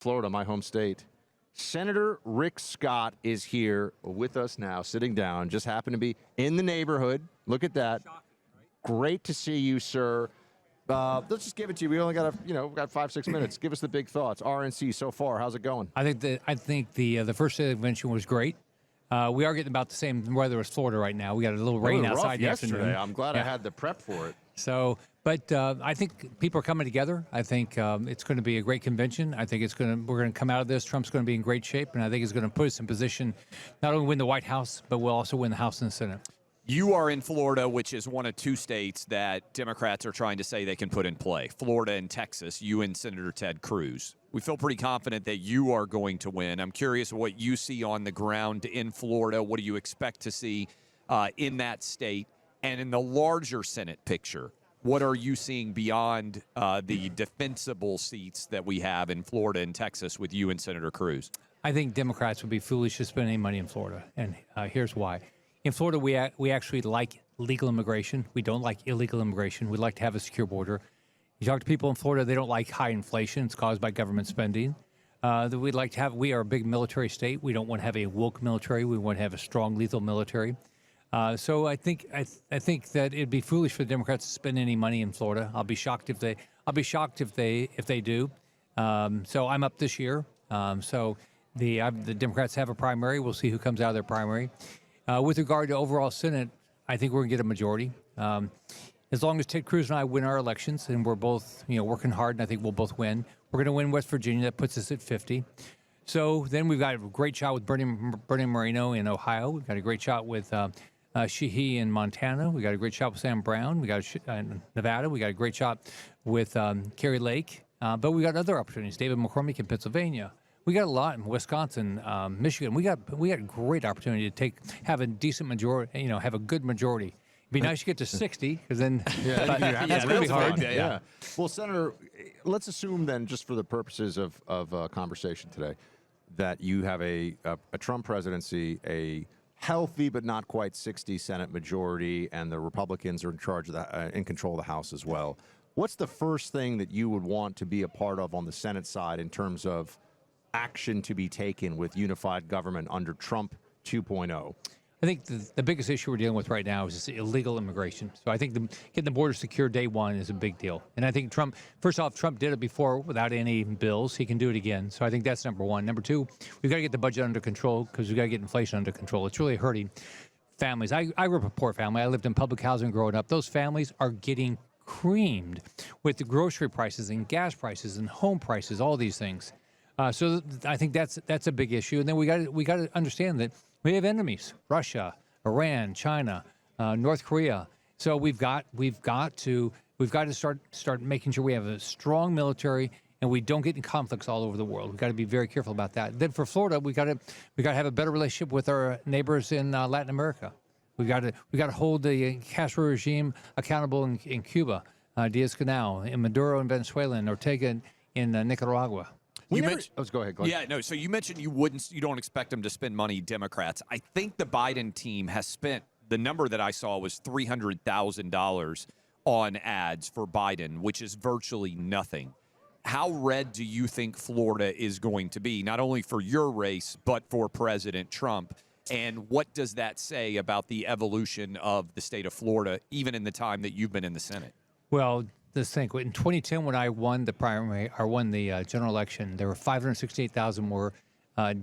Florida, my home state. Senator Rick Scott is here with us now, sitting down. Just happened to be in the neighborhood. Look at that. Great to see you, sir. Let's just give it to you. We only got we've got 5-6 minutes. Give us the big thoughts. RNC so far, how's it going? I think the first day of the convention was great. We are getting about the same weather as Florida right now. We got a little rain outside yesterday. I'm glad I had the prep for it. So, but I think people are coming together. I think it's going to be a great convention. I think we're going to come out of this. Trump's going to be in great shape, and I think it's going to put us in position not only win the White House, but we'll also win the House and the Senate. You are in Florida, which is one of two states that Democrats are trying to say they can put in play. Florida and Texas, you and Senator Ted Cruz. We feel pretty confident that you are going to win. I'm curious what you see on the ground in Florida. What do you expect to see in that state? And in the larger Senate picture, what are you seeing beyond the defensible seats that we have in Florida and Texas with you and Senator Cruz? I think Democrats would be foolish to spend any money in Florida, and here's why. In Florida, we actually like legal immigration. We don't like illegal immigration. We like to have a secure border. You talk to people in Florida, they don't like high inflation. It's caused by government spending. We are a big military state. We don't want to have a woke military. We want to have a strong, lethal military. So I think that it'd be foolish for the Democrats to spend any money in Florida. I'll be shocked if they do. So I'm up this year. So the Democrats have a primary. We'll see who comes out of their primary. With regard to overall Senate, I think we're going to get a majority. As long as Ted Cruz and I win our elections, and we're both working hard, and I think we'll both win. We're going to win West Virginia. That puts us at 50. So then we've got a great shot with Bernie Moreno in Ohio. We've got a great shot with Sheehy in Montana. We got a great shot with Sam Brown. We got Nevada. We got a great shot with Kerry Lake. But we got other opportunities. David McCormick in Pennsylvania. We got a lot in Wisconsin, Michigan. We got a great opportunity to have a decent majority. Have a good majority. It'd be nice to get to 60, because then that's going to be hard. Yeah. Well, Senator, let's assume then, just for the purposes of conversation today, that you have a Trump presidency, a healthy but not quite 60 Senate majority, and the Republicans are in control of the House as well. What's the first thing that you would want to be a part of on the Senate side in terms of action to be taken with unified government under Trump 2.0? I think the biggest issue we're dealing with right now is just illegal immigration. So I think getting the border secure day one is a big deal. And I think Trump did it before without any bills. He can do it again. So I think that's number one. Number two, we've got to get the budget under control, because we've got to get inflation under control. It's really hurting families. I grew up a poor family. I lived in public housing growing up. Those families are getting creamed with the grocery prices and gas prices and home prices, all these things. So I think that's a big issue. And then we got to understand that we have enemies: Russia, Iran, China, North Korea. So we've got to start making sure we have a strong military and we don't get in conflicts all over the world. We've got to be very careful about that. Then for Florida, we got to have a better relationship with our neighbors in Latin America. We got to hold the Castro regime accountable in Cuba, Diaz-Canel, in Maduro in Venezuela, and Ortega in Nicaragua. Go ahead. Yeah, no. So you mentioned you don't expect them to spend money, Democrats. I think the Biden team has spent, the number that I saw was $300,000 on ads for Biden, which is virtually nothing. How red do you think Florida is going to be, not only for your race, but for President Trump? And what does that say about the evolution of the state of Florida, even in the time that you've been in the Senate? Well, let's think. In 2010, when I won the primary, or won the general election, there were 568,000 more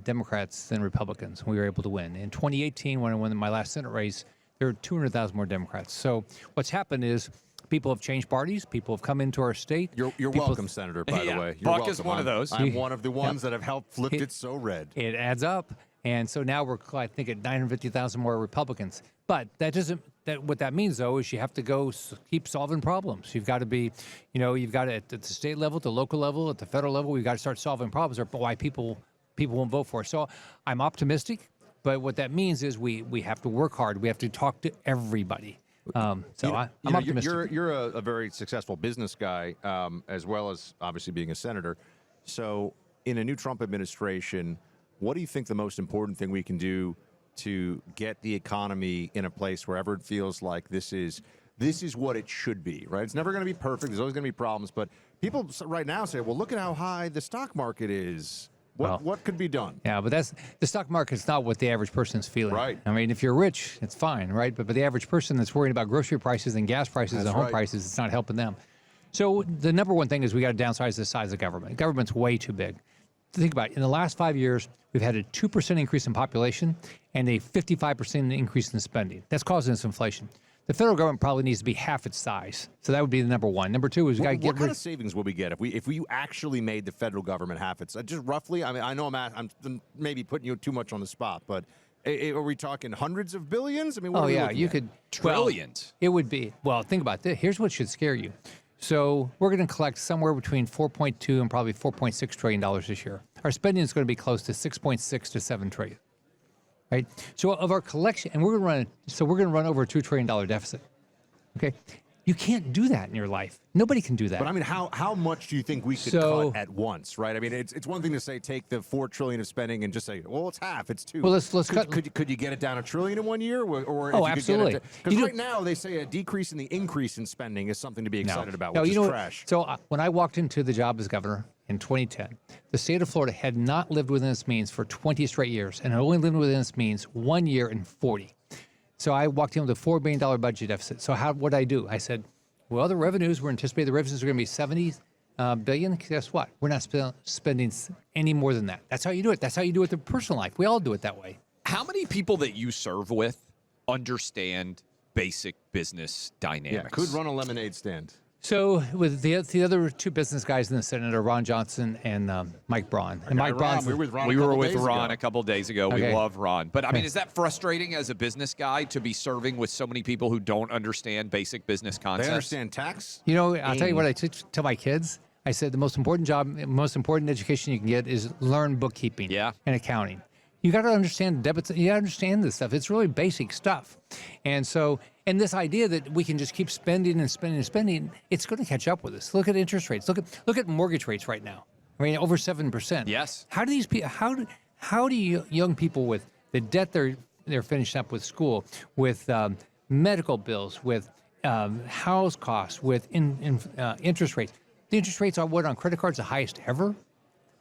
Democrats than Republicans. We were able to win. In 2018, when I won my last Senate race, there were 200,000 more Democrats. So what's happened is people have changed parties. People have come into our state. You're welcome, Senator, by the way. You're Buck welcome. is one of those. I'm one of the ones that have helped flip it so red. It adds up. And so now we're, I think, at 950,000 more Republicans. But what that means, though, is you have to keep solving problems. You've got to be, you've got to, at the state level, at the local level, at the federal level, we've got to start solving problems, or why people won't vote for us. So I'm optimistic, but what that means is we have to work hard. We have to talk to everybody. I'm optimistic. You're a very successful business guy, as well as obviously being a senator. So in a new Trump administration, what do you think the most important thing we can do to get the economy in a place wherever it feels like this is what it should be, right? It's never going to be perfect. There's always going to be problems, but people right now say, well, look at how high the stock market is. What could be done? Yeah, but the stock market's not what the average person's feeling. Right. I mean, if you're rich, it's fine, right? But the average person that's worrying about grocery prices and gas prices and home prices, it's not helping them. So the number one thing is we got to downsize the size of government. Government's way too big. Think about it. In the last 5 years, we've had a 2% increase in population and a 55% increase in spending. That's causing us inflation. The federal government probably needs to be half its size. So that would be the number one. Number two is we got to get what kind of savings will we get if we actually made the federal government half its? Just roughly. I mean, I know I'm maybe putting you too much on the spot, but are we talking hundreds of billions? I mean, what are we looking at? could Trillions. Well, it would be. Well, think about this. Here's what should scare you. So we're going to collect somewhere between $4.2 and probably $4.6 trillion this year. Our spending is going to be close to $6.6 to $7 trillion. Right? So of our collection, and we're going to run over a $2 trillion deficit. Okay? You can't do that in your life. Nobody can do that. But I mean, how much do you think we could cut at once, right? I mean, it's one thing to say take the $4 trillion of spending and just say, well, it's half, it's $2. Well, let's cut. Could you get it down $1 trillion in 1 year, or Oh, absolutely. Because right now they say a decrease in the increase in spending is something to be excited about, which is trash. So when I walked into the job as governor in 2010, the state of Florida had not lived within its means for 20 straight years, and it only lived within its means 1 year in 40. So I walked in with a $4 billion budget deficit. So what did I do? I said, well, we're anticipating the revenues are going to be $70 billion. Guess what? We're not spending any more than that. That's how you do it. That's how you do it in personal life. We all do it that way. How many people that you serve with understand basic business dynamics? Yeah, could run a lemonade stand. So with the other two business guys in the Senate are Ron Johnson and Mike Braun. And Mike Braun, we were with Ron. We were with Ron a couple days ago. Okay. We love Ron. But I mean, is that frustrating as a business guy to be serving with so many people who don't understand basic business concepts? They understand tax. You know, I'll tell you what I tell my kids. I said the most important education you can get is learn bookkeeping and accounting. You got to understand debits. You got to understand this stuff. It's really basic stuff. And this idea that we can just keep spending and spending and spending, it's going to catch up with us. Look at interest rates. Look at mortgage rates right now. I mean, over 7%. Yes. How do these people? How do young people with the debt they're finishing up with school, with medical bills, with house costs, with interest rates? The interest rates are on credit cards the highest ever.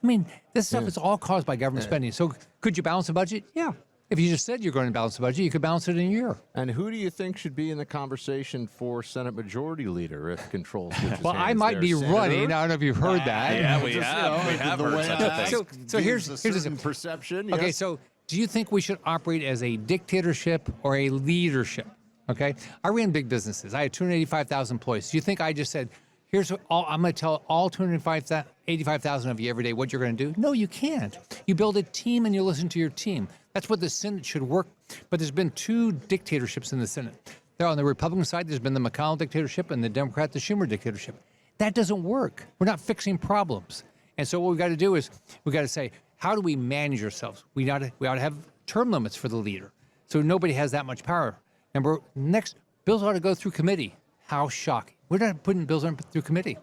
I mean, this stuff is all caused by government spending. So could you balance a budget? Yeah. If you just said you're going to balance the budget, you could balance it in a year. And who do you think should be in the conversation for Senate Majority Leader if control switches Well, hands I might there, be Senator? running. I don't know if you've heard that. Yeah, we have heard such a thing. So here's a the certain perception. Okay, yes. so do you think we should operate as a dictatorship or a leadership? Okay, I ran big businesses. I had 285,000 employees. Do you think I just said, here's what I'm going to tell all 285,000 of you every day what you're going to do? No, you can't. You build a team and you listen to your team. That's what the Senate should work. But there's been two dictatorships in the Senate. There on the Republican side, there's been the McConnell dictatorship and the Democrat, the Schumer dictatorship. That doesn't work. We're not fixing problems. And so what we've got to do is we've got to say, how do we manage ourselves? We ought to have term limits for the leader, so nobody has that much power. Next, bills ought to go through committee. How shocking. We're not putting bills through committee.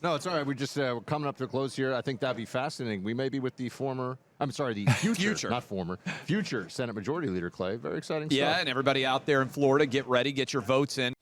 No, it's all right. We're coming up to a close here. I think that'd be fascinating. We may be with the future, not former, future Senate Majority Leader, Clay. Very exciting stuff. Yeah, and everybody out there in Florida, get ready, get your votes in.